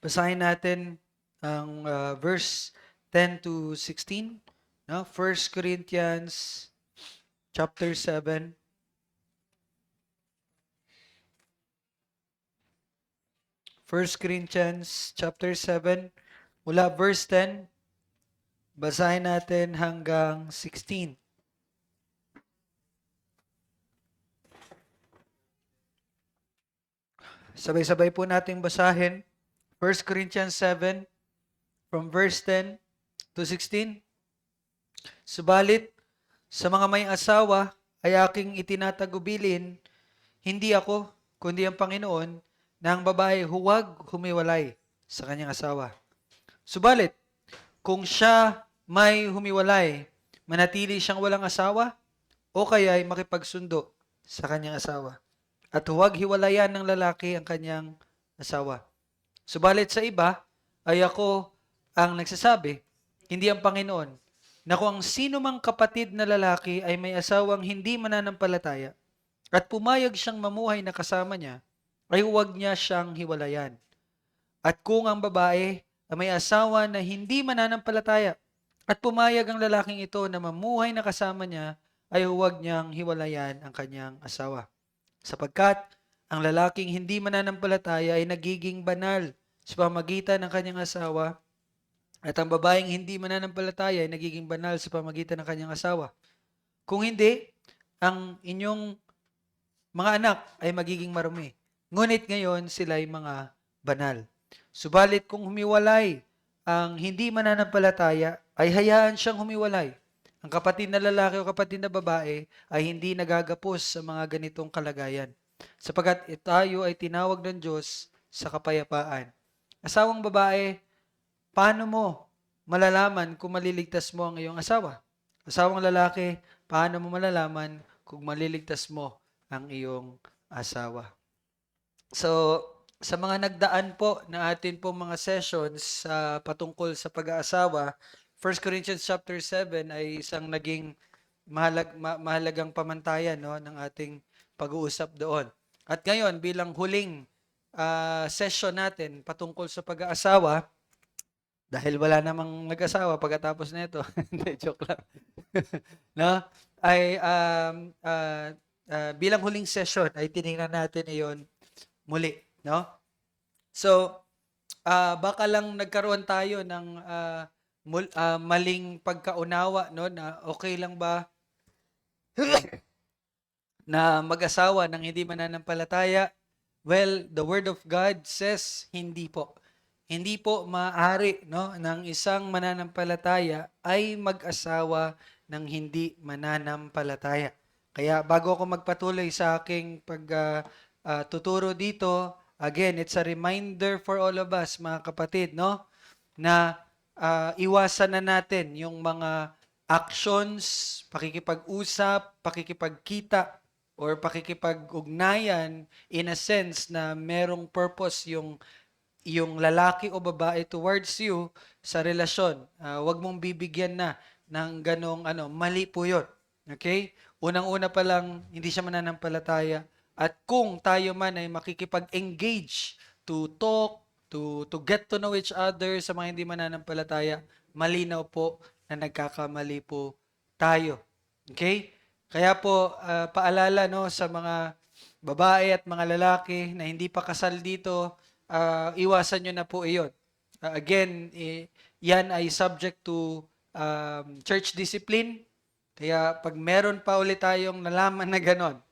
Basahin natin ang verse 10 to 16, no? 1 Corinthians chapter 7. 1 Corinthians chapter 7, mula verse 10, basahin natin hanggang 16. Sabay-sabay po nating basahin 1 Corinthians 7 from verse 10 to 16. Subalit, sa mga may asawa ay aking itinatagubilin, hindi ako, kundi ang Panginoon, na ang babae huwag humiwalay sa kanyang asawa. Subalit, kung siya may humiwalay, manatili siyang walang asawa, o kaya ay makipagsundo sa kanyang asawa. At huwag hiwalayan ng lalaki ang kanyang asawa. Subalit sa iba, ay ako ang nagsasabi, hindi ang Panginoon, na kung ang sino mang kapatid na lalaki ay may asawang hindi mananampalataya, at pumayag siyang mamuhay na kasama niya, ay huwag niya siyang hiwalayan. At kung ang babae ay may asawa na hindi mananampalataya, at pumayag ang lalaking ito na mamuhay na kasama niya, ay huwag niyang hiwalayan ang kanyang asawa. Sapagkat ang lalaking hindi mananampalataya ay nagiging banal sa pamagitan ng kanyang asawa, at ang babaeng hindi mananampalataya ay nagiging banal sa pamagitan ng kanyang asawa. Kung hindi, ang inyong mga anak ay magiging marumi. Ngunit ngayon sila ay mga banal. Subalit kung humiwalay ang hindi mananampalataya, ay hayaan siyang humiwalay. Ang kapatid na lalaki o kapatid na babae ay hindi nagagapos sa mga ganitong kalagayan, sapagkat tayo ay tinawag ng Diyos sa kapayapaan. Asawang babae, paano mo malalaman kung maliligtas mo ang iyong asawa? Asawang lalaki, paano mo malalaman kung maliligtas mo ang iyong asawa? So, sa mga nagdaan po na atin po mga sessions patungkol sa pag-aasawa, 1 Corinthians chapter 7 ay isang naging mahalagang pamantayan, no, ng ating pag-uusap doon. At ngayon, bilang huling session natin patungkol sa pag-aasawa, dahil wala namang nag-asawa pagkatapos nito, hindi, joke lang. No? Ay bilang huling session ay tiningnan natin iyon muli, no? So, baka lang nagkaroon tayo ng maling pagkaunawa, no, na okay lang ba na mag-asawa ng hindi mananampalataya? Well, the Word of God says hindi po. Hindi po maaari, no, ng isang mananampalataya ay mag-asawa ng hindi mananampalataya. Kaya bago ako magpatuloy sa aking tuturo dito, again, it's a reminder for all of us, mga kapatid, no, na iwasan na natin yung mga actions, pakikipag-usap, pakikipagkita, or pakikipag-ugnayan in a sense na merong purpose yung lalaki o babae towards you sa relasyon. Wag mong bibigyan na ng ganong mali po yun. Okay? Unang-una pa lang, hindi siya mananampalataya. At kung tayo man ay makikipag-engage to talk, to get to know each other sa mga hindi mananampalataya, malinaw po na nagkakamali po tayo. Okay? Kaya po, paalala, no, sa mga babae at mga lalaki na hindi pa kasal dito, iwasan nyo na po iyon. Again, yan ay subject to church discipline. Kaya pag meron pa ulit tayong nalaman na ganon,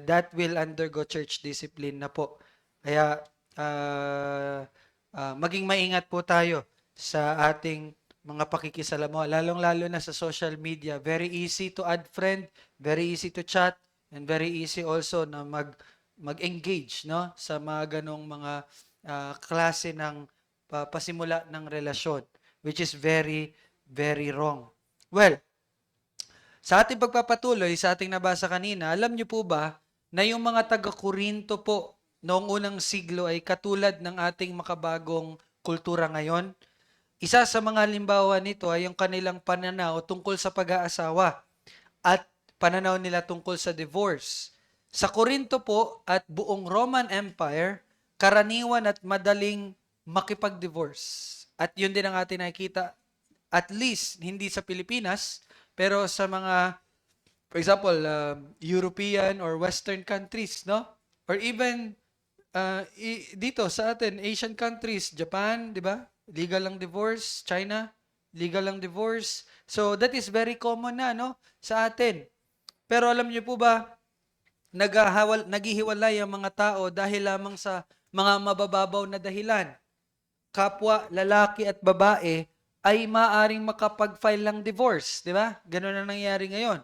that will undergo church discipline na po. Kaya maging maingat po tayo sa ating mga pakikisalamuha, lalong-lalo na sa social media. Very easy to add friend, very easy to chat, and very easy also na mag-engage, no, sa mga ganong mga klase ng pasimula ng relasyon, which is very, very wrong. Well, sa ating pagpapatuloy, sa ating nabasa kanina, alam niyo po ba na yung mga taga-Korinto po noong unang siglo ay katulad ng ating makabagong kultura ngayon? Isa sa mga halimbawa nito ay yung kanilang pananaw tungkol sa pag-aasawa at pananaw nila tungkol sa divorce. Sa Korinto po at buong Roman Empire, karaniwan at madaling makipag-divorce. At yun din ang ating nakikita, at least, hindi sa Pilipinas, pero sa mga, for example, European or Western countries, no? Or even dito sa atin, Asian countries, Japan, di ba? Legal ang divorce. China, legal ang divorce. So, that is very common na, no? Sa atin. Pero alam niyo po ba, naghihiwalay ang mga tao dahil lamang sa mga mabababaw na dahilan. Kapwa lalaki at babae ay maaring makapag-file ng divorce, di ba? Ganun ang nangyayari ngayon.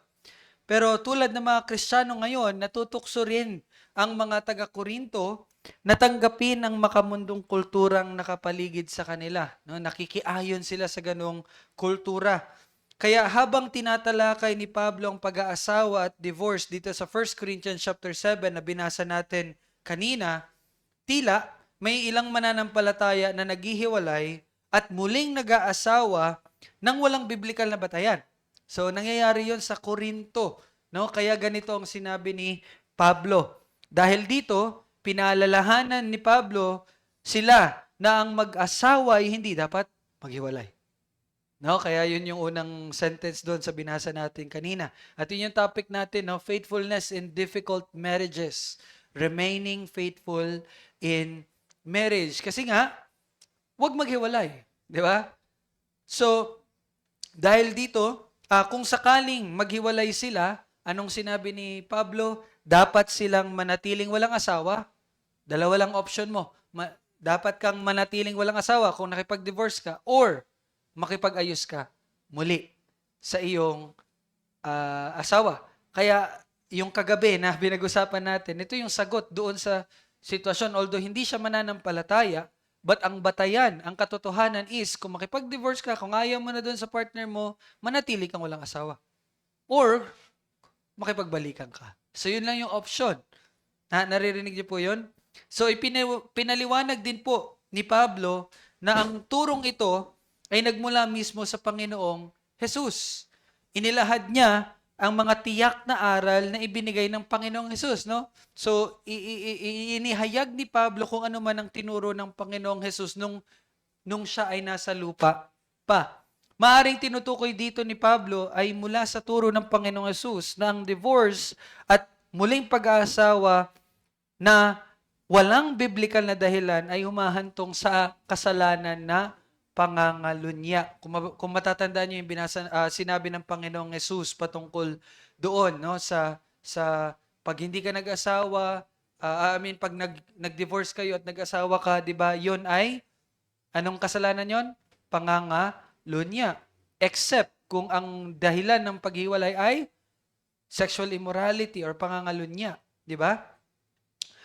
Pero tulad ng mga Kristiyano ngayon, natutukso rin ang mga taga-Korinto na tanggapin ang makamundong kulturang nakapaligid sa kanila. No? Nakikiayon sila sa ganong kultura. Kaya habang tinatalakay ni Pablo ang pag-aasawa at divorce dito sa 1 Corinthians chapter 7 na binasa natin kanina, tila may ilang mananampalataya na naghihiwalay at muling nag-aasawa nang walang biblikal na batayan. So, nangyayari yon sa Korinto. No? Kaya ganito ang sinabi ni Pablo. Dahil dito, pinaalalahanan ni Pablo sila na ang mag-asawa ay hindi dapat maghiwalay. No, kaya yun yung unang sentence doon sa binasa natin kanina. At yun yung topic natin, no? Faithfulness in difficult marriages. Remaining faithful in marriage. Kasi nga, huwag maghiwalay. Di ba? So, dahil dito, kung sakaling maghiwalay sila, anong sinabi ni Pablo? Dapat silang manatiling walang asawa. Dalawa lang option mo. Dapat kang manatiling walang asawa kung nakipag-divorce ka, or makipag-ayos ka muli sa iyong asawa. Kaya yung kagabi na pinag-usapan natin, ito yung sagot doon sa sitwasyon. Although hindi siya mananampalataya, but ang batayan, ang katotohanan is, kung makipag-divorce ka, kung ayaw mo na doon sa partner mo, manatili kang walang asawa. Or, makipagbalikan ka. So, yun lang yung option. Naririnig niyo po yun? So, pinaliwanag din po ni Pablo na ang turong ito ay nagmula mismo sa Panginoong Jesus. Inilahad niya ang mga tiyak na aral na ibinigay ng Panginoong Jesus, no? So, inihayag ni Pablo kung ano man ang tinuro ng Panginoong Jesus nung siya ay nasa lupa pa. Maaring tinutukoy dito ni Pablo ay mula sa turo ng Panginoong Jesus na ang divorce at muling pag-aasawa na walang biblical na dahilan ay humahantong sa kasalanan na pangangalunya. Kung matatandaan niyo yung sinabi ng Panginoong Jesus patungkol doon, no, sa pag hindi ka nag-asawa, pag nag-divorce kayo at nag-asawa ka, 'di ba? 'Yon ay anong kasalanan 'yon? Pangangalunya. Except kung ang dahilan ng paghiwalay ay sexual immorality or pangangalunya, 'di ba?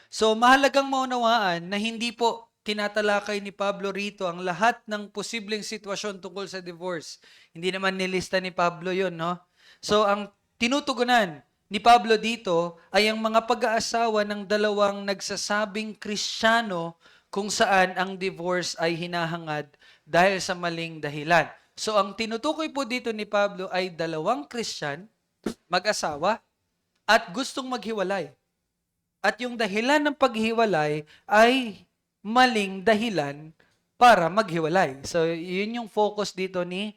So mahalagang maunawaan na hindi po tinatalakay ni Pablo rito ang lahat ng posibleng sitwasyon tungkol sa divorce. Hindi naman nilista ni Pablo yun, no? So, ang tinutugunan ni Pablo dito ay ang mga pag-aasawa ng dalawang nagsasabing Kristiyano kung saan ang divorce ay hinahangad dahil sa maling dahilan. So, ang tinutukoy po dito ni Pablo ay dalawang Christian, mag-asawa, at gustong maghiwalay. At yung dahilan ng paghiwalay ay maling dahilan para maghiwalay. So, yun yung focus dito ni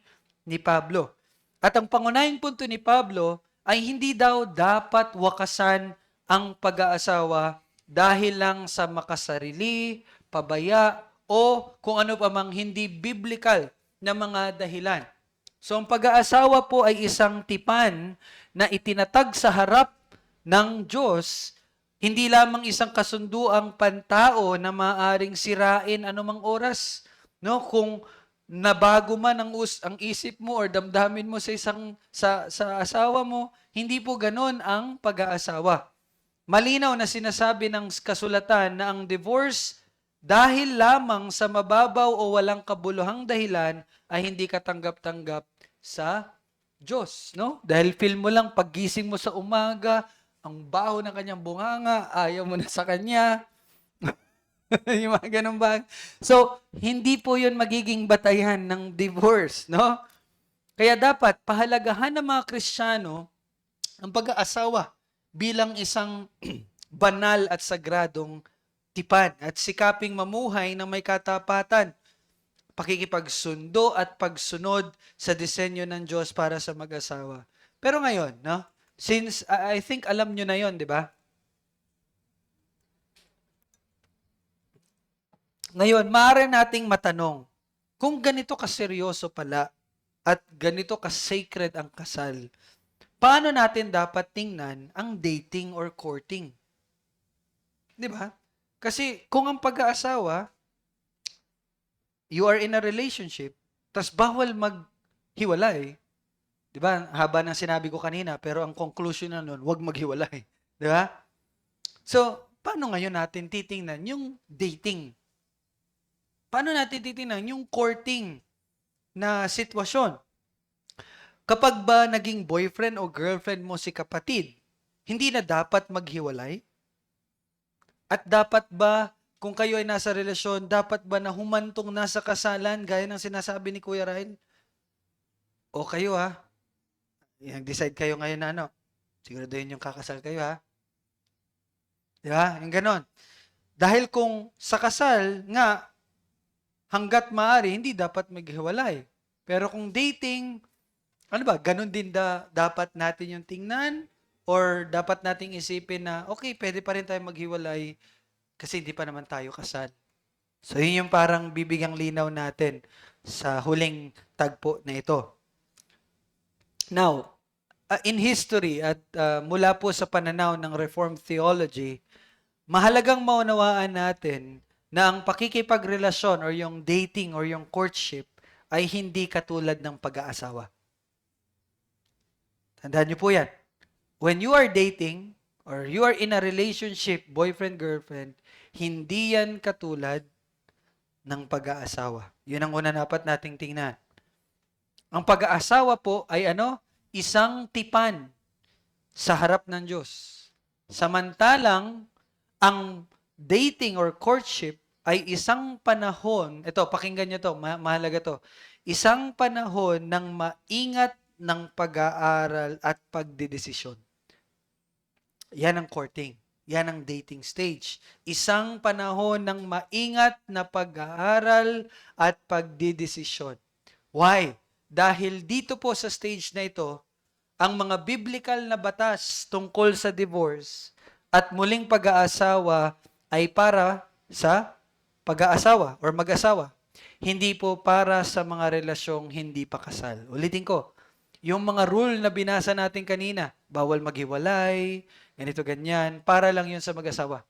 Pablo. At ang pangunahing punto ni Pablo ay hindi daw dapat wakasan ang pag-aasawa dahil lang sa makasarili, pabaya, o kung ano pa mang hindi biblical na mga dahilan. So, ang pag-aasawa po ay isang tipan na itinatag sa harap ng Diyos, hindi lamang isang kasunduang pantao na maaring sirain anumang oras. No? Kung nabago man ang isip mo or damdamin mo sa asawa mo, hindi po ganon ang pag-aasawa. Malinaw na sinasabi ng kasulatan na ang divorce dahil lamang sa mababaw o walang kabuluhang dahilan ay hindi katanggap-tanggap sa Diyos. No? Dahil feel mo lang paggising mo sa umaga, ang baho ng kanyang bunganga, ayaw mo na sa kanya. Yung mga ganun ba? So, hindi po yun magiging batayan ng divorce, no? Kaya dapat pahalagahan ng mga Kristiyano ang pag-aasawa bilang isang banal at sagradong tipan at sikaping mamuhay ng may katapatan, pakikipagsundo at pagsunod sa disenyo ng Diyos para sa mag-asawa. Pero ngayon, no? Since I think alam nyo na yon, di ba? Ngayon, maaari nating matanong, kung ganito kaseryoso pala at ganito ka-sacred ang kasal, paano natin dapat tingnan ang dating or courting? Di ba? Kasi kung ang pag-aasawa, you are in a relationship, tas bawal maghiwalay, di ba? Haba ng sinabi ko kanina, pero ang conclusion na nun, huwag maghiwalay. Di ba? So, paano ngayon natin titingnan yung dating? Paano natin titingnan yung courting na sitwasyon? Kapag ba naging boyfriend o girlfriend mo si kapatid, hindi na dapat maghiwalay? At dapat ba, kung kayo ay nasa relasyon, dapat ba na humantong nasa kasalan, gaya ng sinasabi ni Kuya Ryan? O kayo nag-decide kayo ngayon na siguraduhin yung kakasal kayo Di ba? Yung ganon. Dahil kung sa kasal nga, hanggat maaari, hindi dapat maghiwalay. Pero kung dating, ano ba, ganun din dapat natin yung tingnan? Or dapat nating isipin na, okay, pwede pa rin tayo maghiwalay kasi hindi pa naman tayo kasal. So, yun yung parang bibigang linaw natin sa huling tagpo na ito. Now, in history at mula po sa pananaw ng Reformed theology, mahalagang maunawaan natin na ang pakikipagrelasyon or yung dating or yung courtship ay hindi katulad ng pag-aasawa. Tandaan niyo po yan. When you are dating or you are in a relationship, boyfriend-girlfriend, hindi yan katulad ng pag-aasawa. Yun ang una dapat nating tingnan. Ang pag-aasawa po ay isang tipan sa harap ng Diyos. Samantalang, ang dating or courtship ay isang panahon, ito, pakinggan nyo to, mahalaga to, isang panahon ng maingat ng pag-aaral at pagdidesisyon. Yan ang courting. Yan ang dating stage. Isang panahon ng maingat na pag-aaral at pagdidesisyon. Why? Dahil dito po sa stage na ito, ang mga biblical na batas tungkol sa divorce at muling pag-aasawa ay para sa pag-aasawa or mag-asawa. Hindi po para sa mga relasyong hindi pa kasal. Ulitin ko, yung mga rule na binasa natin kanina, bawal maghiwalay, ganito ganyan, para lang yun sa mag-asawa.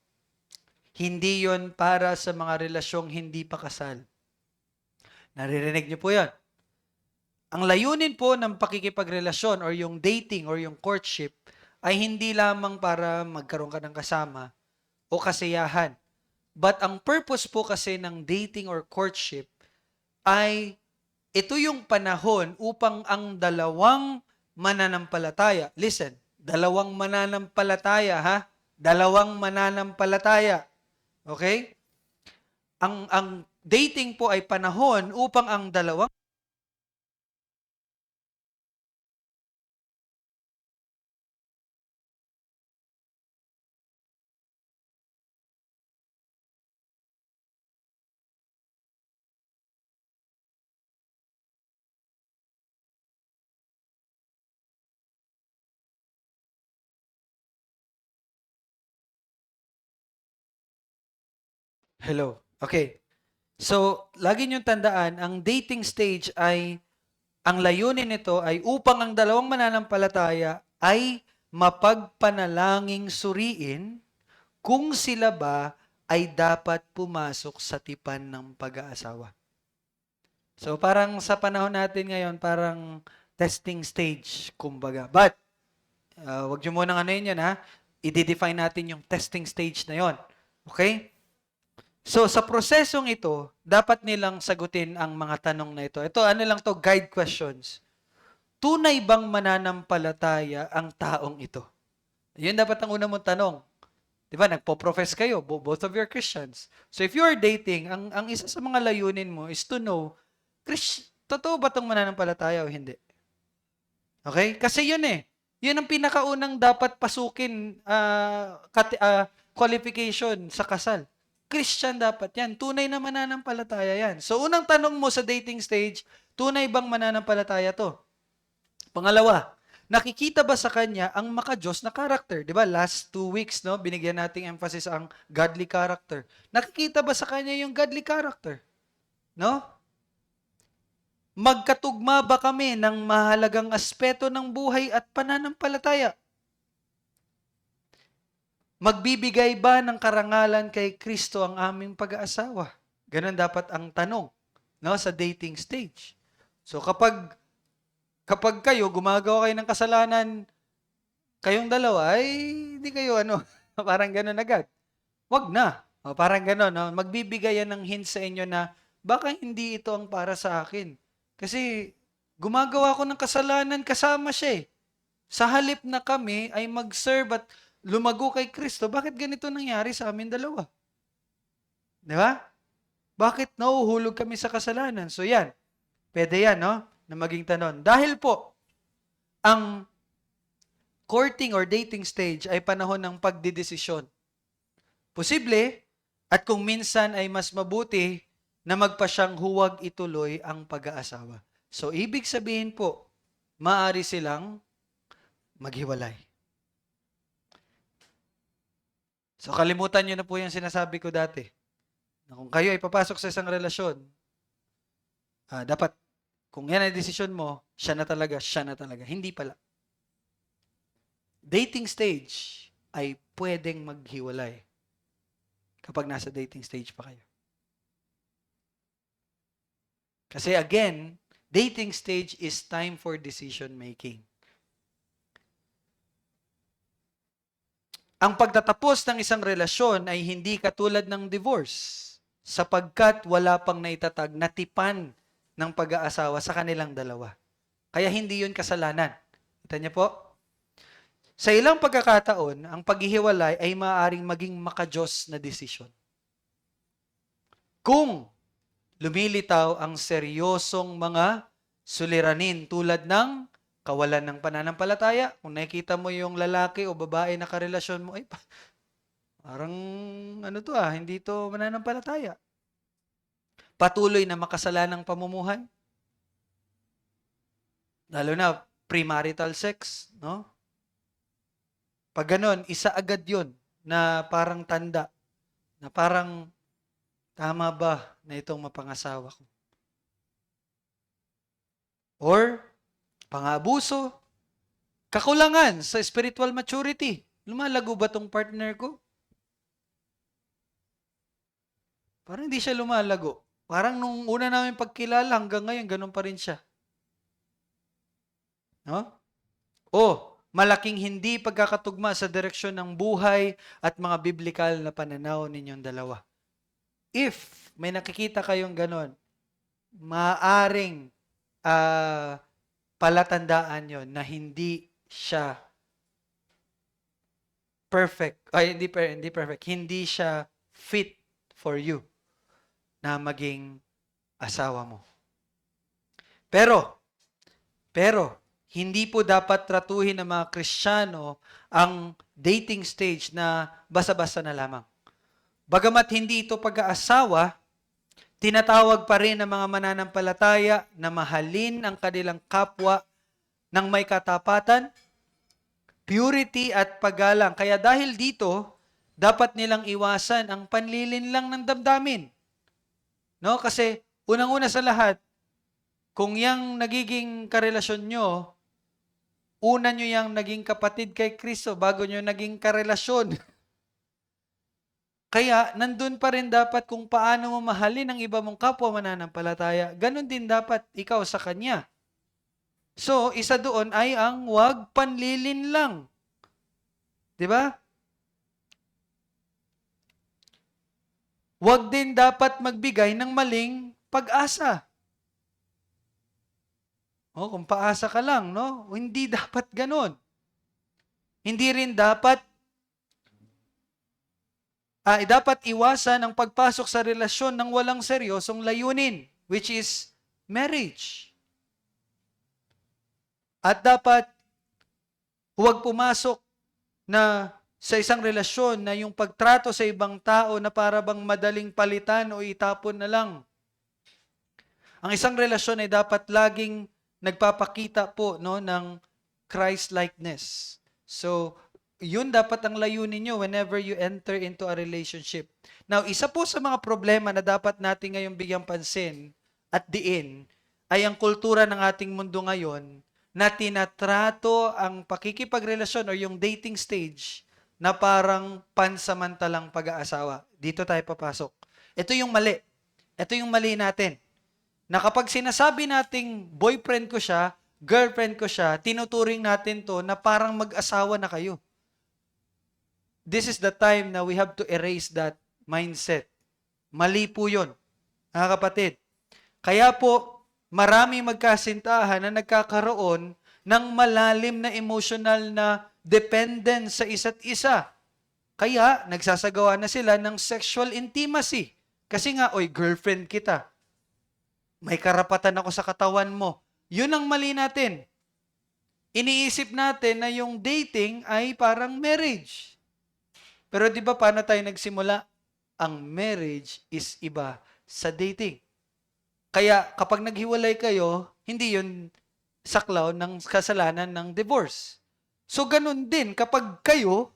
Hindi yun para sa mga relasyong hindi pa kasal. Naririnig niyo po yun. Ang layunin po ng pakikipagrelasyon or yung dating or yung courtship ay hindi lamang para magkaroon ka ng kasama o kasiyahan. But ang purpose po kasi ng dating or courtship ay ito yung panahon upang ang dalawang mananampalataya, listen, dalawang mananampalataya dalawang mananampalataya, okay? Ang dating po ay panahon upang ang dalawang Hello. Okay. So, lagi niyong tandaan, ang dating stage ay, ang layunin nito ay upang ang dalawang mananampalataya ay mapagpanalangin suriin kung sila ba ay dapat pumasok sa tipan ng pag-aasawa. So, parang sa panahon natin ngayon, parang testing stage, kumbaga. But, wag niyo munang yun i-define natin yung testing stage na yon. Okay? So, sa prosesong ito, dapat nilang sagutin ang mga tanong na ito. Ito, lang to, guide questions. Tunay bang mananampalataya ang taong ito? Yun dapat ang una mong tanong. Di ba, nagpo-profess kayo, both of you are Christians. So, if you are dating, ang isa sa mga layunin mo is to know, totoo ba itong mananampalataya o hindi? Okay? Kasi yun Yun ang pinakaunang dapat pasukin qualification sa kasal. Christian dapat yan. Tunay na mananampalataya yan. So, unang tanong mo sa dating stage, tunay bang mananampalataya to? Pangalawa, nakikita ba sa kanya ang maka-Diyos na character? Di ba? Last 2 weeks, no, binigyan nating emphasis ang godly character. Nakikita ba sa kanya yung godly character? No? Magkatugma ba kami ng mahalagang aspeto ng buhay at pananampalataya? Magbibigay ba ng karangalan kay Kristo ang aming pag-aasawa? Ganon dapat ang tanong, no, sa dating stage. So kapag kayo gumagawa kayo ng kasalanan, kayong dalawa ay hindi kayo parang ganon agad. Wag na. O, parang ganon, no? Magbibigay yan ng hint sa inyo na baka hindi ito ang para sa akin. Kasi gumagawa ko ng kasalanan kasama siya eh. Sa halip na kami ay mag-serve at lumago kay Kristo, bakit ganito nangyari sa amin dalawa? Di ba? Bakit nauhulog kami sa kasalanan? So yan, pwede yan, no? Na maging tanong. Dahil po, ang courting or dating stage ay panahon ng pagdidesisyon. Posible, at kung minsan ay mas mabuti na magpasyang huwag ituloy ang pag-aasawa. So, ibig sabihin po, maaari silang maghiwalay. So, kalimutan nyo na po yung sinasabi ko dati. Na kung kayo ay papasok sa isang relasyon, dapat, kung yan ay desisyon mo, siya na talaga. Hindi pala. Dating stage ay pwedeng maghiwalay kapag nasa dating stage pa kayo. Kasi again, dating stage is time for decision making. Ang pagtatapos ng isang relasyon ay hindi katulad ng divorce sapagkat wala pang naitatag na tipan ng pag-aasawa sa kanilang dalawa. Kaya hindi yun kasalanan. Kita niyo po? Sa ilang pagkakataon, ang paghihiwalay ay maaaring maging maka-Diyos na desisyon. Kung lumilitaw ang seryosong mga suliranin tulad ng kawalan ng pananampalataya, kung nakikita mo yung lalaki o babae na karelasyon mo, ay parang hindi to mananampalataya. Patuloy na makasalanang pamumuhay. Lalo na premarital sex, no? Pag ganon, isa agad yun na parang tanda, na parang tama ba na itong mapangasawa ko? Or pang-abuso, kakulangan sa spiritual maturity. Lumalago ba tong partner ko? Parang hindi siya lumalago. Parang nung una namin pagkilala, hanggang ngayon, ganun pa rin siya. No? O, malaking hindi pagkakatugma sa direksyon ng buhay at mga biblikal na pananaw ninyong dalawa. If may nakikita kayong ganun, maaring palatandaan yon na hindi siya perfect. Ay, hindi perfect. Hindi siya fit for you na maging asawa mo. Pero, hindi po dapat tratuhin ng mga Kristiyano ang dating stage na basa-basa na lamang. Bagamat hindi ito pag-aasawa, tinatawag pa rin ng mga mananampalataya na mahalin ang kanilang kapwa ng may katapatan, purity at paggalang. Kaya dahil dito, dapat nilang iwasan ang panlilinlang ng damdamin. No? Kasi unang-una sa lahat, kung yang nagiging karelasyon nyo, una nyo yang naging kapatid kay Kristo bago nyo naging karelasyon. Kaya, nandun pa rin dapat kung paano mo mahalin ang iba mong kapwa mananampalataya. Ganon din dapat ikaw sa kanya. So, isa doon ay ang wag panlilin lang. Diba? Wag din dapat magbigay ng maling pag-asa. Kung paasa ka lang, no? Hindi dapat ganon. Hindi rin dapat iwasan ang pagpasok sa relasyon ng walang seryosong layunin, which is marriage. At dapat huwag pumasok na sa isang relasyon na yung pagtrato sa ibang tao na para bang madaling palitan o itapon na lang. Ang isang relasyon ay dapat laging nagpapakita po no ng Christ-likeness. So, yun dapat ang layunin nyo whenever you enter into a relationship. Now, isa po sa mga problema na dapat natin ngayong bigyang pansin at diin ay ang kultura ng ating mundo ngayon na tinatrato ang pakikipagrelasyon o yung dating stage na parang pansamantalang pag-aasawa. Dito tayo papasok. Ito yung mali. Ito yung mali natin. Na kapag sinasabi nating boyfriend ko siya, girlfriend ko siya, tinuturing natin to na parang mag-asawa na kayo. This is the time na we have to erase that mindset. Mali po yun, mga kapatid. Kaya po, marami magkasintahan na nagkakaroon ng malalim na emotional na dependence sa isa't isa. Kaya, nagsasagawa na sila ng sexual intimacy. Kasi nga, oy, girlfriend kita. May karapatan ako sa katawan mo. Yun ang mali natin. Iniisip natin na yung dating ay parang marriage. Pero di ba paano tayo nagsimula? Ang marriage is iba sa dating. Kaya kapag naghiwalay kayo, hindi yun saklaw ng kasalanan ng divorce. So ganun din kapag kayo,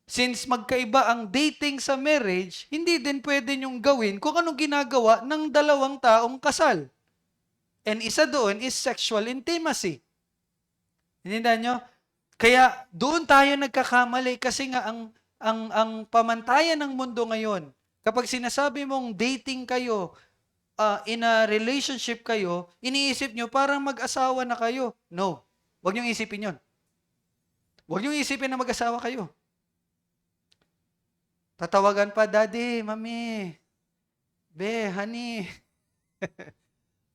since magkaiba ang dating sa marriage, hindi din pwede nyong gawin kung anong ginagawa ng dalawang taong kasal. And isa doon is sexual intimacy. Inindihan nyo? Kaya doon tayo nagkakamali kasi nga ang pamantayan ng mundo ngayon, kapag sinasabi mong dating kayo, in a relationship kayo, iniisip nyo parang mag-asawa na kayo. No. Huwag nyo isipin yun. Huwag nyo isipin na mag-asawa kayo. Tatawagan pa, Daddy, Mami, Be, Honey.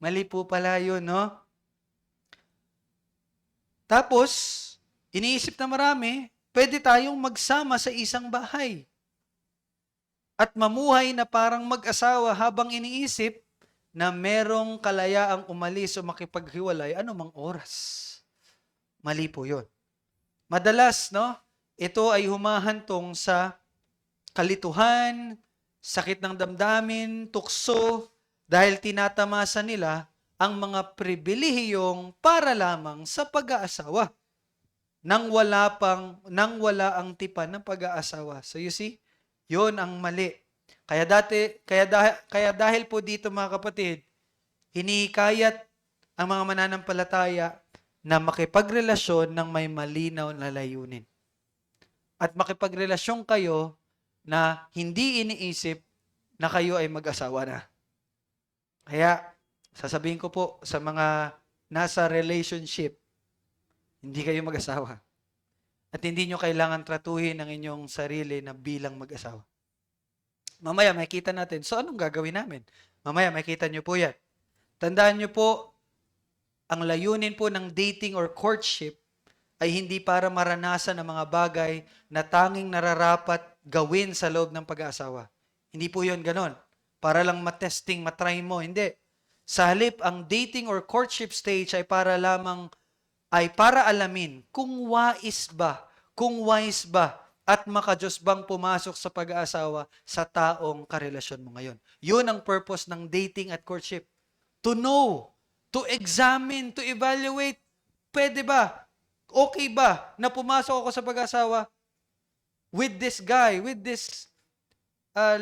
Mali po pala yun, no? Tapos, iniisip na marami, pwede tayong magsama sa isang bahay. At mamuhay na parang mag-asawa habang iniisip na merong kalayaang umalis o makipaghiwalay anumang oras. Mali po yun. Madalas, no? Ito ay humahantong sa kalituhan, sakit ng damdamin, tukso, dahil tinatamasa nila ang mga pribilehiyong para lamang sa pag-aasawa. Nang wala ang tipan ng pag-aasawa. So you see, yun ang mali. Kaya dahil po dito mga kapatid, hinihikayat ang mga mananampalataya na makipagrelasyon ng may malinaw na layunin. At makipagrelasyon kayo na hindi iniisip na kayo ay mag-asawa na. Kaya, sasabihin ko po sa mga nasa relationship, hindi kayo mag-asawa. At hindi nyo kailangan tratuhin ang inyong sarili na bilang mag-asawa. Mamaya, makikita natin. So, anong gagawin namin? Mamaya, makikita nyo po yan. Tandaan nyo po, ang layunin po ng dating or courtship ay hindi para maranasan ang mga bagay na tanging nararapat gawin sa loob ng pag-aasawa. Hindi po yun ganon. Para lang matesting, matry mo. Hindi. Sa halip, ang dating or courtship stage ay para alamin kung wise ba at makadiyos bang pumasok sa pag-aasawa sa taong karelasyon mo ngayon. Yun ang purpose ng dating at courtship. To know, to examine, to evaluate. Pwede ba? Okay ba na pumasok ako sa pag-asawa with this guy, with this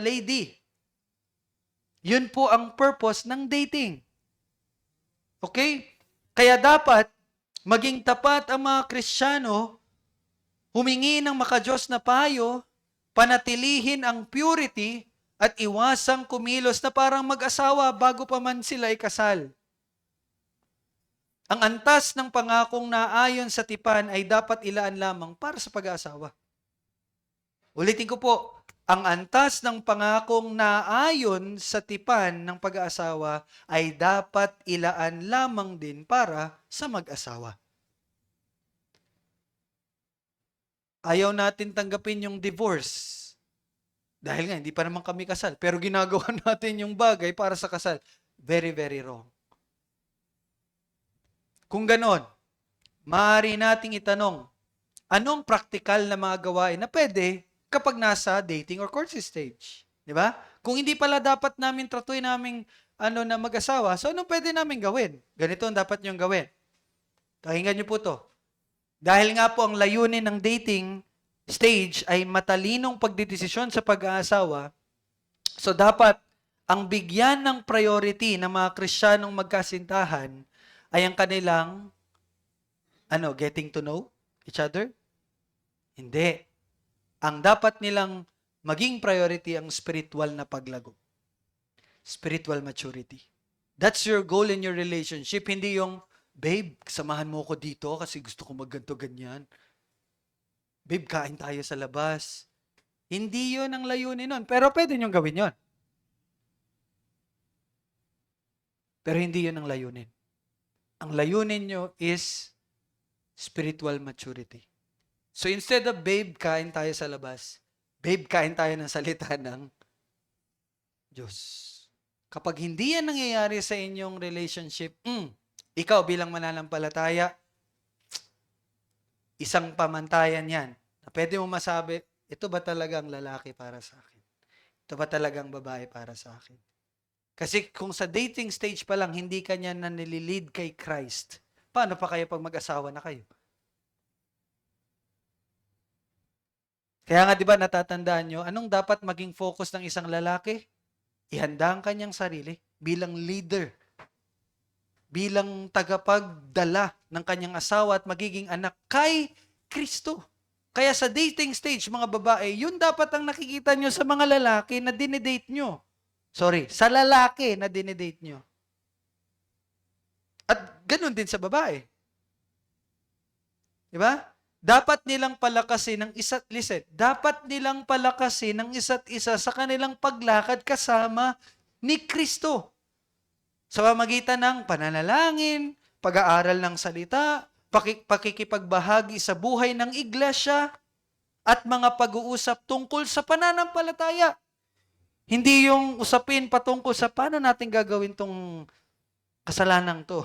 lady? Yun po ang purpose ng dating. Okay? Kaya dapat maging tapat ang mga Kristiyano, humingi ng makadiyos na payo, panatilihin ang purity, at iwasang kumilos na parang mag-asawa bago pa man sila ikasal. Ang antas ng pangakong naayon sa tipan ay dapat ilaan lamang para sa pag-aasawa. Ulitin ko po, ang antas ng pangakong naayon sa tipan ng pag-aasawa ay dapat ilaan lamang din para sa mag-asawa. Ayaw natin tanggapin yung divorce. Dahil nga, hindi pa naman kami kasal. Pero ginagawa natin yung bagay para sa kasal. Very, very wrong. Kung ganon, maaari nating itanong, anong practical na mga gawain na pwede kapag nasa dating or courtship stage. Di ba? Kung hindi pala dapat namin tratuin naming na mag-asawa, so anong pwede namin gawin? Ganito ang dapat niyong gawin. Pakinggan niyo po to. Dahil nga po ang layunin ng dating stage ay matalinong pagdidesisyon sa pag-aasawa, so dapat ang bigyan ng priority ng mga Kristiyanong magkasintahan ay ang kanilang getting to know each other? Hindi. Ang dapat nilang maging priority ang spiritual na paglago. Spiritual maturity. That's your goal in your relationship. Hindi yung, babe, samahan mo ako dito kasi gusto ko magganto ganyan. Babe, kain tayo sa labas. Hindi yun ang layunin nun. Pero pwede niyong gawin yun. Pero hindi yun ang layunin. Ang layunin nyo is spiritual maturity. So instead of, babe, kain tayo sa labas, babe, kain tayo ng salita ng Diyos. Kapag hindi yan nangyayari sa inyong relationship, ikaw bilang mananampalataya, isang pamantayan yan. Na pwede mo masabi, ito ba talagang lalaki para sa akin? Ito ba talagang babae para sa akin? Kasi kung sa dating stage pa lang, hindi ka niya nanililid kay Christ, paano pa kayo pag mag-asawa na kayo? Kaya nga, di ba, natatandaan nyo, anong dapat maging focus ng isang lalaki? Ihanda ang kanyang sarili bilang leader, bilang tagapagdala ng kanyang asawa at magiging anak kay Kristo. Kaya sa dating stage, mga babae, yun dapat ang nakikita nyo sa mga lalaki na dinedate nyo. Sorry, sa lalaki na dinedate nyo. At ganun din sa babae. Di ba? Dapat nilang palakasin ng dapat nilang palakasin ng isa't isa sa kanilang paglakad kasama ni Kristo. Sa pamamagitan ng pananalangin, pag-aaral ng salita, pakikipagbahagi sa buhay ng iglesia, at mga pag-uusap tungkol sa pananampalataya. Hindi yung usapin patungkol sa paano natin gagawin tong kasalanang to.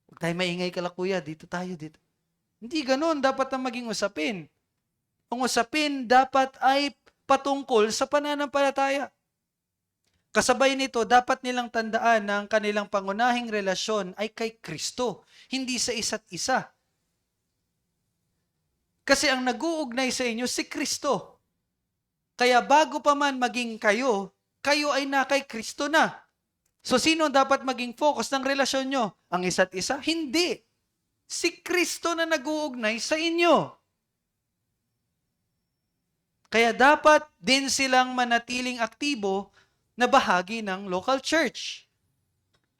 Huwag tayo maingay kala kuya, dito tayo, dito. Hindi ganun, dapat ang maging usapin. Ang usapin dapat ay patungkol sa pananampalataya. Kasabay nito, dapat nilang tandaan na ang kanilang pangunahing relasyon ay kay Kristo, hindi sa isa't isa. Kasi ang nag-uugnay sa inyo si Kristo. Kaya bago pa man maging kayo, kayo ay na kay Kristo na. So sino dapat maging focus ng relasyon nyo? Ang isa't isa? Hindi. Si Kristo na nag-uugnay sa inyo. Kaya dapat din silang manatiling aktibo na bahagi ng local church.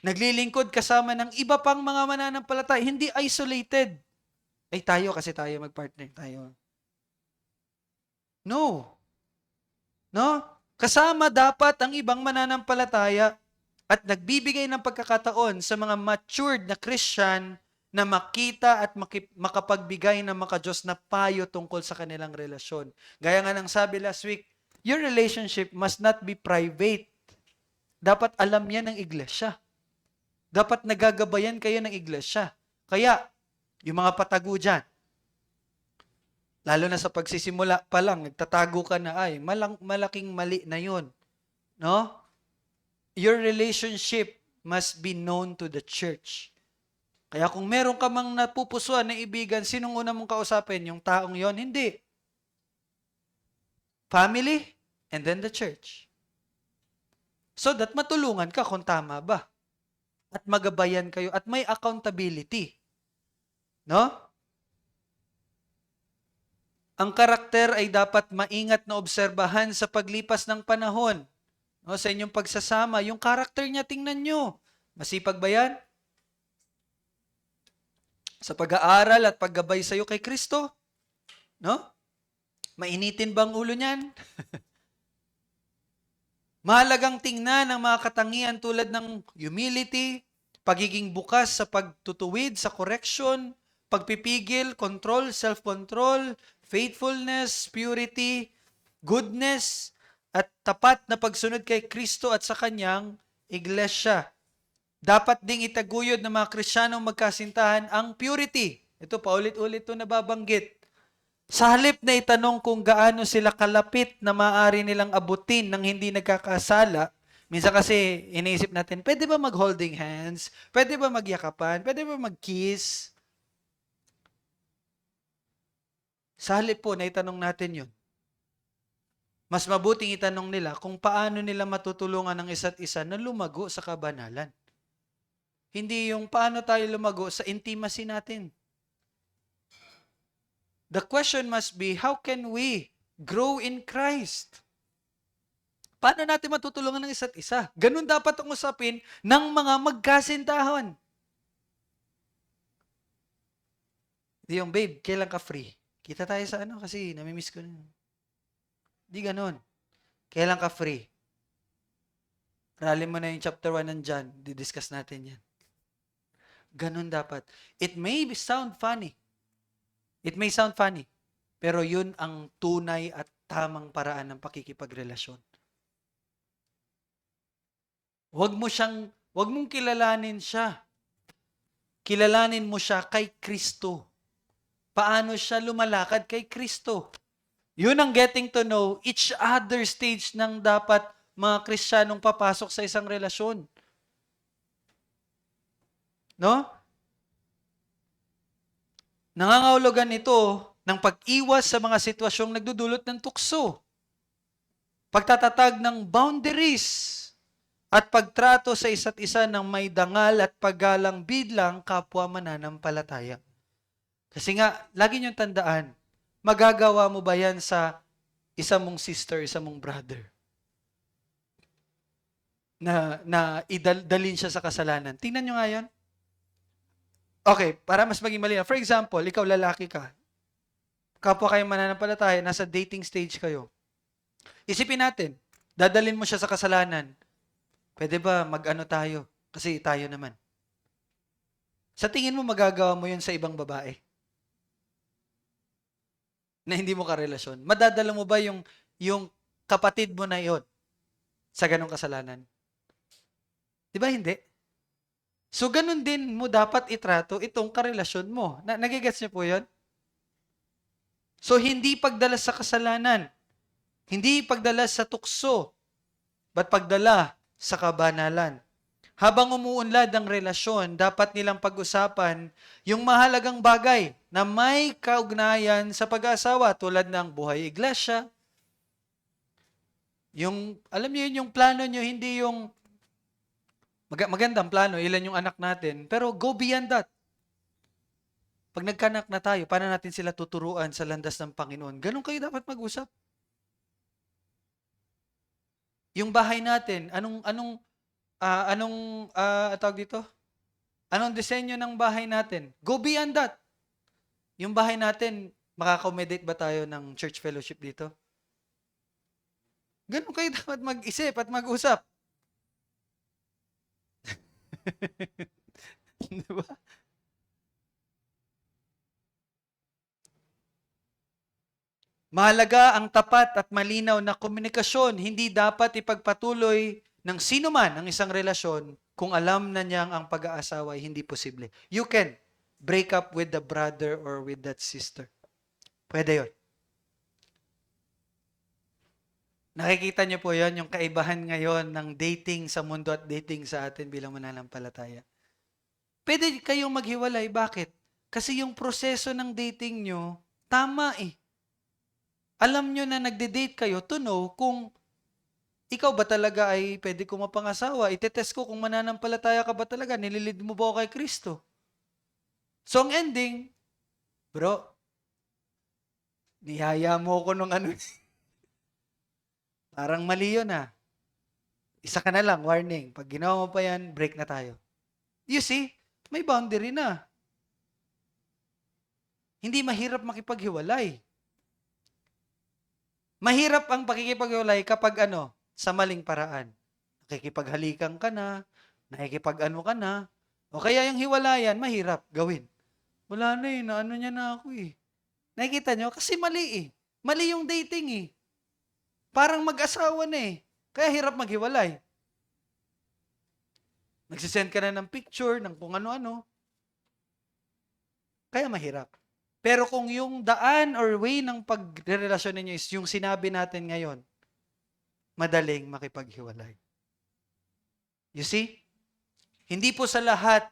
Naglilingkod kasama ng iba pang mga mananampalataya, hindi isolated. Ay tayo kasi tayo magpartner tayo. No. No? Kasama dapat ang ibang mananampalataya at nagbibigay ng pagkakataon sa mga matured na Christian na makita at makapagbigay ng makadiyos na payo tungkol sa kanilang relasyon. Gaya nga ng sabi last week, your relationship must not be private. Dapat alam yan ng iglesia. Dapat nagagabayan kayo ng iglesia. Kaya, yung mga patago dyan, lalo na sa pagsisimula pa lang, nagtatago ka na, ay, malaking mali na yun. No? Your relationship must be known to the church. Kaya kung meron ka mang napupusuan na ibigan, sinong una mong kausapin? Yung taong yon? Hindi. Family, and then the church. So that matulungan ka kung tama ba. At magabayan kayo, at may accountability. No? Ang karakter ay dapat maingat na obserbahan sa paglipas ng panahon. No, sa inyong pagsasama, yung karakter niya, tingnan nyo. Masipag ba yan? Sa pag-aaral at paggabay sa iyo kay Kristo? No? Mainitin bang ulo niyan? Mahalagang tingnan ang mga katangian tulad ng humility, pagiging bukas sa pagtutuwid, sa correction, pagpipigil, control, self-control, faithfulness, purity, goodness, at tapat na pagsunod kay Kristo at sa kanyang iglesia. Dapat ding itaguyod ng mga Kristiyanong magkasintahan ang purity. Ito, paulit-ulit ito nababanggit. Sa halip na itanong kung gaano sila kalapit na maaari nilang abutin ng hindi nagkakasala, minsan kasi iniisip natin, pwede ba mag-holding hands? Pwede ba magyakapan? Pwede ba mag-kiss? Sa halip po na itanong natin yun, mas mabuting itanong nila kung paano nila matutulungan ang isa't isa na lumago sa kabanalan. Hindi yung paano tayo lumago sa intimacy natin. The question must be, how can we grow in Christ? Paano natin matutulungan ng isa't isa? Ganun dapat ang usapin ng mga magkasintahan. Di yung, babe, kailan ka free? Kita tayo sa ano kasi namimiss ko na. Di ganun. Kailan ka free? Aralin mo na yung chapter 1 ng John. Didiscuss natin yan. Ganun dapat. It may sound funny. It may sound funny. Pero yun ang tunay at tamang paraan ng pakikipagrelasyon. Huwag mong kilalanin siya. Kilalanin mo siya kay Kristo. Paano siya lumalakad kay Kristo? Yun ang getting to know each other stage ng dapat mga Kristiyanong papasok sa isang relasyon. No? Nangangahulugan ito ng pag-iwas sa mga sitwasyong nagdudulot ng tukso. Pagtatatag ng boundaries at pagtrato sa isa't isa ng may dangal at paggalang bidlang kapwa mananampalataya. Kasi nga, lagi niyong tandaan, magagawa mo ba yan sa isa mong sister, isa mong brother? Na idalin siya sa kasalanan. Tingnan nyo nga yun. Okay, para mas maging malinaw. For example, ikaw lalaki ka. Kapwa kayo mananampalataya, nasa dating stage kayo. Isipin natin, dadalin mo siya sa kasalanan. Pwede ba mag-ano tayo? Kasi tayo naman. Sa tingin mo, magagawa mo yun sa ibang babae? Na hindi mo karelasyon. Madadala mo ba yung kapatid mo na yon sa ganong kasalanan? Di ba hindi? So, ganun din mo dapat itrato itong karelasyon mo. Nagigets niyo po yun? So, hindi pagdala sa kasalanan. Hindi pagdala sa tukso. But pagdala sa kabanalan. Habang umuunlad ang relasyon, dapat nilang pag-usapan yung mahalagang bagay na may kaugnayan sa pag-aasawa tulad ng buhay iglesia. Yung, alam niyo yun, yung plano niyo, hindi yung magandang plano, ilan yung anak natin, pero go beyond that. Pag nagkanak na tayo, paano natin sila tuturuan sa landas ng Panginoon? Ganun kayo dapat mag-usap. Yung bahay natin, anong tawag dito? Anong disenyo ng bahay natin? Go beyond that. Yung bahay natin, makaka-accommodate ba tayo ng church fellowship dito? Ganun kayo dapat mag-isip at mag-usap. Diba? Mahalaga ang tapat at malinaw na komunikasyon. Hindi dapat ipagpatuloy ng sino man ang isang relasyon kung alam na niyang ang pag-aasawa ay hindi posible. You can break up with the brother or with that sister. Pwede yun. Nakikita niyo po yon yung kaibahan ngayon ng dating sa mundo at dating sa atin bilang mananampalataya. Pwede kayong maghiwalay. Bakit? Kasi yung proseso ng dating nyo, tama eh. Alam nyo na nagde-date kayo to know kung ikaw ba talaga ay pwede ko mapangasawa. Itetest ko kung mananampalataya ka ba talaga. Nililid mo ba ako kay Kristo? So ang ending, bro, niyaya mo ko nung ano. Parang mali yun ah. Isa ka na lang, warning. Pag ginawa mo pa yan, break na tayo. You see, may boundary na. Hindi mahirap makipaghiwalay. Mahirap ang pakikipaghiwalay kapag sa maling paraan. Nakikipaghalikan ka na, nakikipag-ano ka na, o kaya yung hiwalayan, mahirap gawin. Wala na eh, naano niya na ako eh. Nakikita nyo? Kasi mali eh. Mali yung dating eh. Parang mag-asawa na eh. Kaya hirap maghiwalay. Nagsisend ka na ng picture, ng kung ano-ano. Kaya mahirap. Pero kung yung daan or way ng pagrerelasyon ninyo is yung sinabi natin ngayon, madaling makipaghiwalay. You see? Hindi po sa lahat,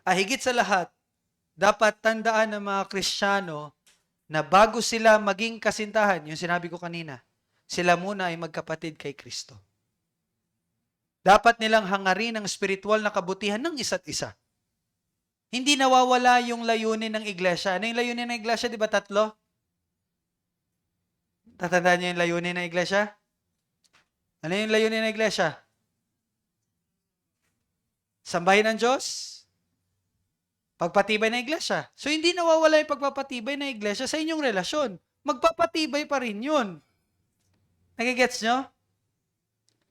higit sa lahat, dapat tandaan ng mga Kristiyano na bago sila maging kasintahan, yung sinabi ko kanina, sila muna ay magkapatid kay Kristo. Dapat nilang hangarin ang spiritual na kabutihan ng isa't isa. Hindi nawawala yung layunin ng iglesia. Ano yung layunin ng iglesia? Di ba 3? Tatandaan niyo yung layunin ng iglesia? Ano yung layunin ng iglesia? Sambahin ng Diyos? Pagpatibay ng iglesia. So, hindi nawawala yung pagpapatibay ng iglesia sa inyong relasyon. Magpapatibay pa rin yun. Nagigets nyo?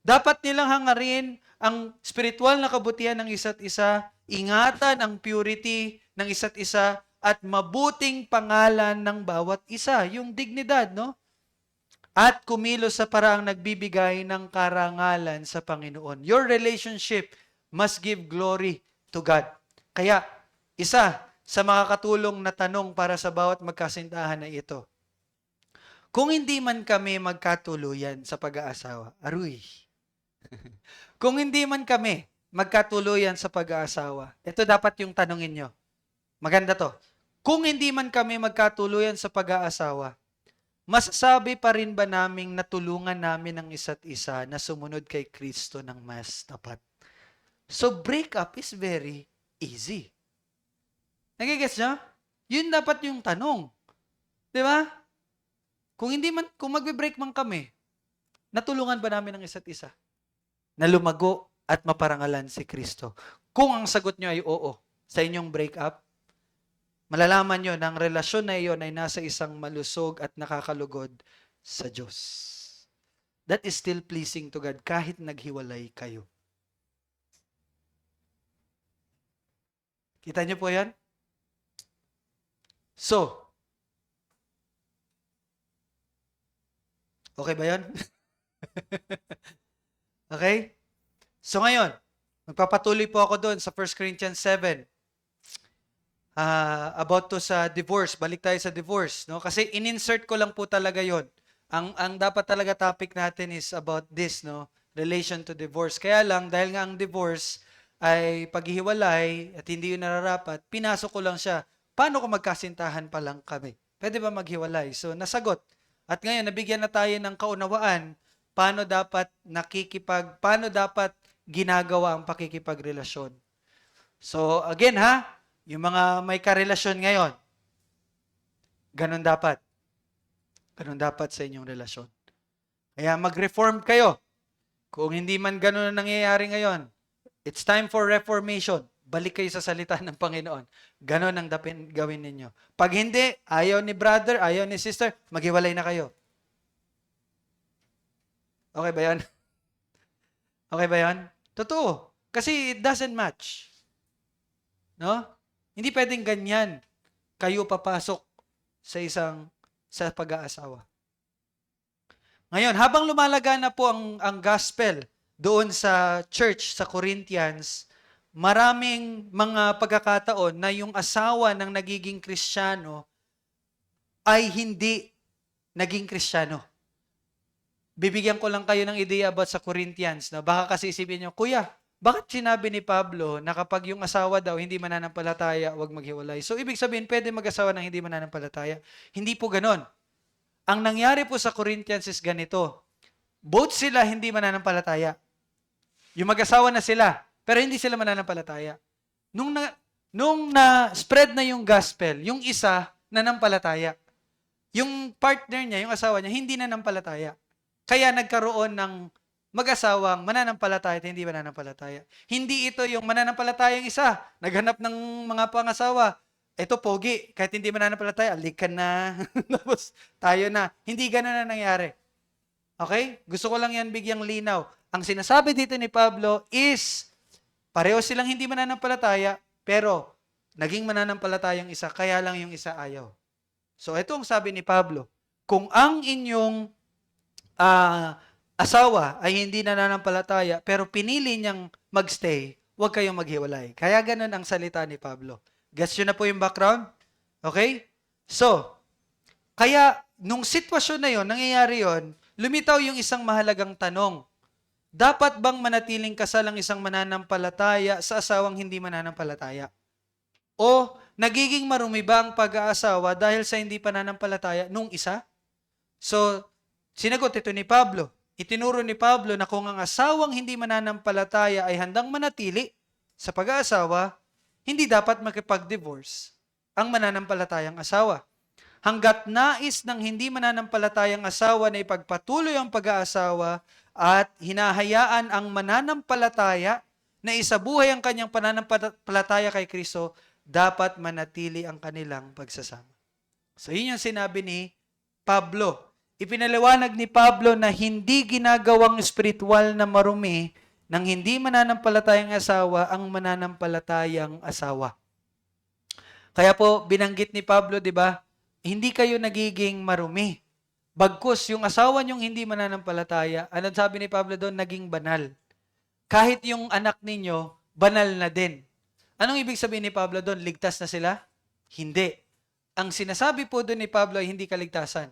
Dapat nilang hangarin ang spiritual na kabutihan ng isa't isa, ingatan ang purity ng isa't isa, at mabuting pangalan ng bawat isa. Yung dignidad, no? At kumilos sa paraang nagbibigay ng karangalan sa Panginoon. Your relationship must give glory to God. Kaya, isa sa makakatulong na tanong para sa bawat magkasintahan na ito. Kung hindi man kami magkatuluyan sa pag-aasawa, aruy. Kung hindi man kami magkatuluyan sa pag-aasawa, ito dapat yung tanongin nyo. Maganda to. Kung hindi man kami magkatuluyan sa pag-aasawa, masasabi pa rin ba naming natulungan namin ang isa't isa na sumunod kay Kristo ng mas tapat? So breakup is very easy. Nagigets nyo? Yun dapat yung tanong. Di ba? Kung magbe-break man kami, natulungan ba namin ang isa't isa na lumago at maparangalan si Kristo? Kung ang sagot nyo ay oo sa inyong breakup, malalaman nyo na ang relasyon na iyon ay nasa isang malusog at nakakalugod sa Diyos. That is still pleasing to God kahit naghiwalay kayo. Kita nyo po yan? So, okay ba yan? Okay? So ngayon, magpapatuloy po ako doon sa 1 Corinthians 7. About to sa divorce. Balik tayo sa divorce. No? Kasi in-insert ko lang po talaga yon. Ang dapat talaga topic natin is about this, no? Relation to divorce. Kaya lang, dahil nga ang divorce ay paghihiwalay at hindi yun nararapat, pinasok ko lang siya. Paano kung magkasintahan pa lang kami? Pwede ba maghiwalay? So, nasagot. At ngayon, nabigyan na tayo ng kaunawaan paano dapat ginagawa ang pakikipagrelasyon. So, again yung mga may karelasyon ngayon, ganun dapat. Ganun dapat sa inyong relasyon. Kaya mag-reform kayo. Kung hindi man ganun ang nangyayari ngayon, it's time for reformation. Balik kayo sa salita ng Panginoon. Ganon ang gawin ninyo. Pag hindi, ayaw ni brother, ayaw ni sister, maghiwalay na kayo. Okay ba yan? Okay ba yan? Totoo. Kasi it doesn't match. No? Hindi pwedeng ganyan kayo papasok sa pag-aasawa. Ngayon, habang lumalaga na po ang gospel doon sa church sa Corinthians, maraming mga pagkakataon na yung asawa ng nagiging Kristiyano ay hindi naging Kristiyano. Bibigyan ko lang kayo ng ideya about sa Corinthians. No? Baka kasi isipin nyo, Kuya, bakit sinabi ni Pablo na kapag yung asawa daw hindi mananampalataya, huwag maghiwalay? So, ibig sabihin, pwede mag-asawa ng hindi mananampalataya? Hindi po ganon. Ang nangyari po sa Corinthians is ganito. Both sila hindi mananampalataya. Yung mag-asawa na sila, pero hindi sila mananampalataya. Nung na-spread na yung gospel, yung isa nanampalataya. Yung partner niya, yung asawa niya, hindi nanampalataya. Kaya nagkaroon ng mag-asawang mananampalataya at hindi mananampalataya. Hindi ito yung mananampalatayang isa, naghanap ng mga pangasawa. Ito pogi, kahit hindi mananampalataya, alikan na. Tapos tayo na. Hindi ganun na nangyari. Okay? Gusto ko lang yan bigyang linaw. Ang sinasabi dito ni Pablo is, pareho silang hindi mananampalataya, pero naging mananampalatayang isa, kaya lang yung isa ayaw. So ito ang sabi ni Pablo, kung ang inyong asawa ay hindi nananampalataya, pero pinili niyang magstay, huwag kayong maghiwalay. Kaya ganun ang salita ni Pablo. Gets nyo na po yung background? Okay? So, kaya nung sitwasyon na yon, nangyayari yon, lumitaw yung isang mahalagang tanong. Dapat bang manatiling kasal ang isang mananampalataya sa asawang hindi mananampalataya? O nagiging marumi ba ang pag-aasawa dahil sa hindi pananampalataya nung isa? So, sinagot ito ni Pablo. Itinuro ni Pablo na kung ang asawang hindi mananampalataya ay handang manatili sa pag-aasawa, hindi dapat makipag-divorce ang mananampalatayang asawa. Hanggat nais ng hindi mananampalatayang asawa na ipagpatuloy ang pag-aasawa at hinahayaan ang mananampalataya na isabuhay ang kanyang pananampalataya kay Kristo, dapat manatili ang kanilang pagsasama. So, yun yung sinabi ni Pablo. Ipinaliwanag ni Pablo na hindi ginagawang spiritual na marumi ng hindi mananampalatayang asawa ang mananampalatayang asawa. Kaya po, binanggit ni Pablo, di ba, hindi kayo nagiging marumi. Bagkus, yung asawa niyong hindi mananampalataya, anong sabi ni Pablo doon? Naging banal. Kahit yung anak ninyo, banal na din. Anong ibig sabihin ni Pablo doon? Ligtas na sila? Hindi. Ang sinasabi po doon ni Pablo ay hindi kaligtasan.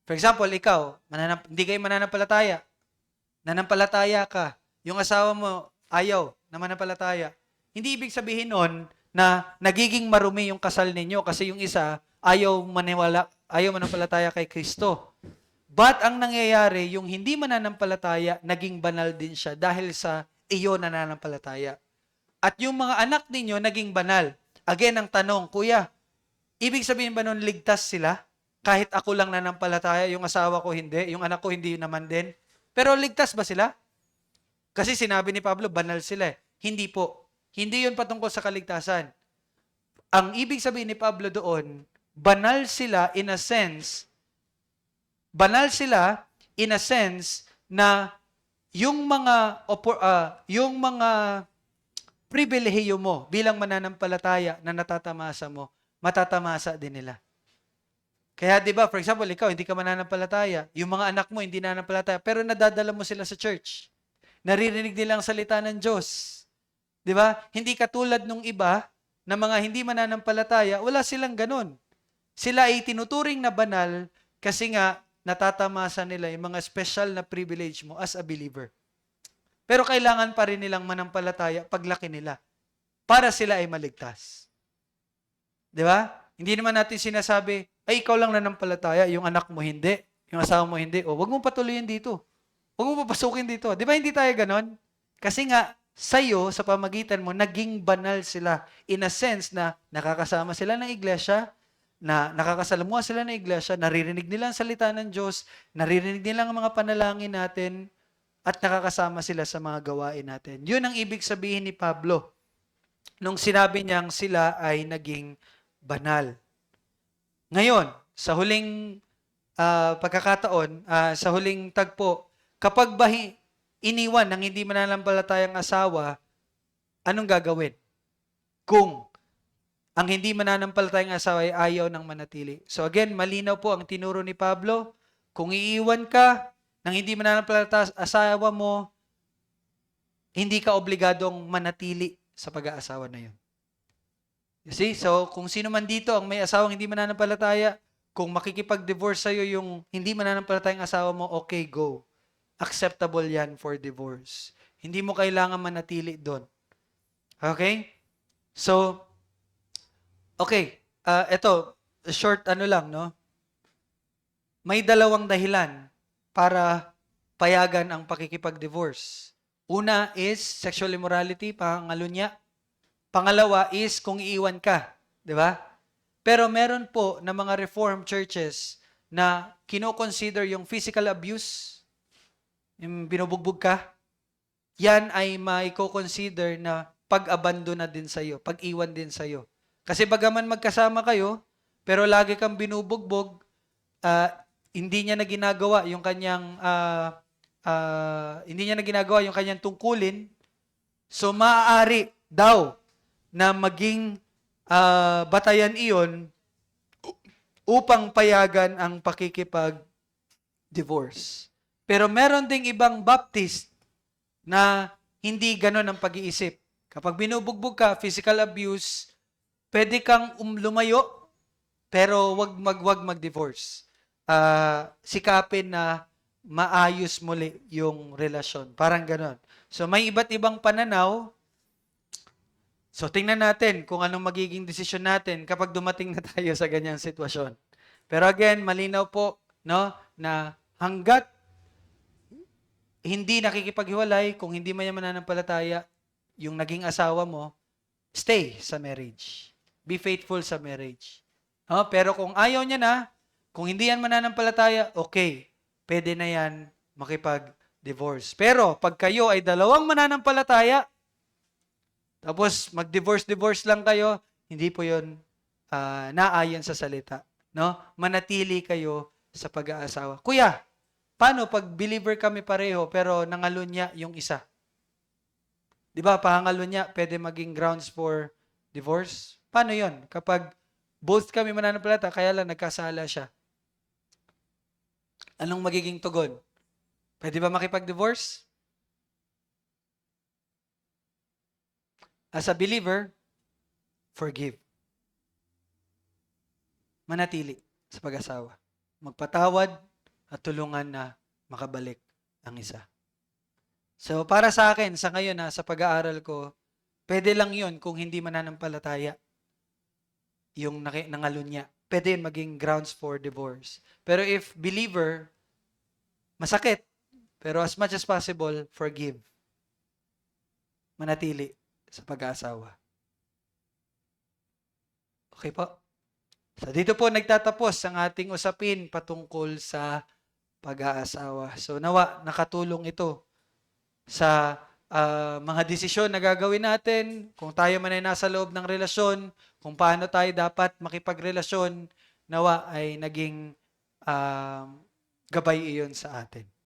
For example, ikaw, hindi kayo mananampalataya. Nanampalataya ka. Yung asawa mo, ayaw na mananampalataya. Hindi ibig sabihin noon na nagiging marumi yung kasal ninyo kasi yung isa ayaw mananampalataya kay Kristo. But ang nangyayari, yung hindi mananampalataya, naging banal din siya dahil sa iyo nananampalataya. At yung mga anak ninyo, naging banal. Again, ang tanong, Kuya, ibig sabihin ba nun ligtas sila? Kahit ako lang nanampalataya, yung asawa ko hindi, yung anak ko hindi naman din. Pero ligtas ba sila? Kasi sinabi ni Pablo, banal sila. Hindi po. Hindi yun patungkol sa kaligtasan. Ang ibig sabihin ni Pablo doon, banal sila in a sense na yung mga pribilehiyo mo bilang mananampalataya na natatamasa mo, matatamasa din nila. Kaya 'di ba, for example, ikaw hindi ka mananampalataya, yung mga anak mo hindi nananampalataya, pero nadadala mo sila sa church. Naririnig nila ang salita ng Diyos. 'Di ba? Hindi katulad nung iba na mga hindi mananampalataya, wala silang ganun. Sila ay tinuturing na banal kasi nga natatamasa nila yung mga special na privilege mo as a believer. Pero kailangan pa rin nilang manampalataya paglaki nila para sila ay maligtas. 'Di ba? Hindi naman natin sinasabi, ay ikaw lang nanampalataya, yung anak mo hindi, yung asawa mo hindi, o wag mong patuloyin dito. Wag mong papasukin dito. 'Di ba hindi tayo ganon? Kasi nga sa'yo, sa pamagitan mo, naging banal sila in a sense na nakakasama sila ng iglesia, na nakakasalamuha sila ng iglesia, naririnig nila ang salita ng Diyos, naririnig nila ang mga panalangin natin, at nakakasama sila sa mga gawain natin. Yun ang ibig sabihin ni Pablo nung sinabi niyang sila ay naging banal. Ngayon, sa huling pagkakataon, sa huling tagpo, kapag iniwan ng hindi mananampalatayang asawa, anong gagawin? Kung ang hindi mananampalatayang asawa ay ayaw ng manatili. So again, malinaw po ang tinuro ni Pablo. Kung iiwan ka ng hindi mananampalatayang asawa mo, hindi ka obligadong manatili sa pag-aasawa na yun. You see? So, kung sino man dito ang may asawang hindi mananampalataya, kung makikipag-divorce sa'yo yung hindi mananampalatayang asawa mo, okay, go. Acceptable yan for divorce. Hindi mo kailangan manatili doon. Okay? So, okay. Ito, short lang, no? May dalawang dahilan para payagan ang pakikipag-divorce. Una is sexual immorality, pangalawa is kung iiwan ka, di ba? Pero meron po na mga reformed churches na kino-consider yung physical abuse, yung binubugbog ka, yan ay maiko-consider na pag-abandon na din sa'yo, pag-iwan din sa'yo. Kasi bagaman magkasama kayo, pero lagi kang binubugbog, hindi niya na ginagawa yung kanyang tungkulin, so maaari daw na maging batayan iyon upang payagan ang pakikipag-divorce. Pero meron ding ibang Baptist na hindi ganon ang pag-iisip. Kapag binubugbog ka, physical abuse, pwede kang lumayo Pero wag mag-divorce. Sikapin na maayos muli yung relasyon. Parang ganon. So may iba't ibang pananaw. So tingnan natin kung anong magiging desisyon natin kapag dumating na tayo sa ganyang sitwasyon. Pero again, malinaw po, no, na hanggat hindi nakikipaghiwalay, kung hindi man yan mananampalataya, yung naging asawa mo, stay sa marriage. Be faithful sa marriage. No? Pero kung ayaw niya na, kung hindi yan mananampalataya, okay, pwede na yan makipag-divorce. Pero pag kayo ay dalawang mananampalataya, tapos mag-divorce lang kayo, hindi po yun naayon sa salita. No? Manatili kayo sa pag-aasawa. Kuya, paano pag believer kami pareho pero nangalunya yung isa? Di ba, pangalunya pwede maging grounds for divorce? Paano yon? Kapag both kami mananampalataya, kaya lang nagkasala siya. Anong magiging tugon? Pwede ba makipag-divorce? As a believer, forgive. Manatili sa pag-asawa. Magpatawad at tulungan na makabalik ang isa. So, para sa akin, sa ngayon sa pag-aaral ko, pwede lang yun kung hindi mananampalataya yung nangalunya. Pwede yun maging grounds for divorce. Pero if believer, masakit. Pero as much as possible, forgive. Manatili sa pag-aasawa. Okay po? So, dito po nagtatapos ang ating usapin patungkol sa pag-aasawa. So, nawa, nakatulong ito sa mga desisyon na gagawin natin, kung tayo man ay nasa loob ng relasyon, kung paano tayo dapat makipagrelasyon, nawa ay naging gabay iyon sa atin.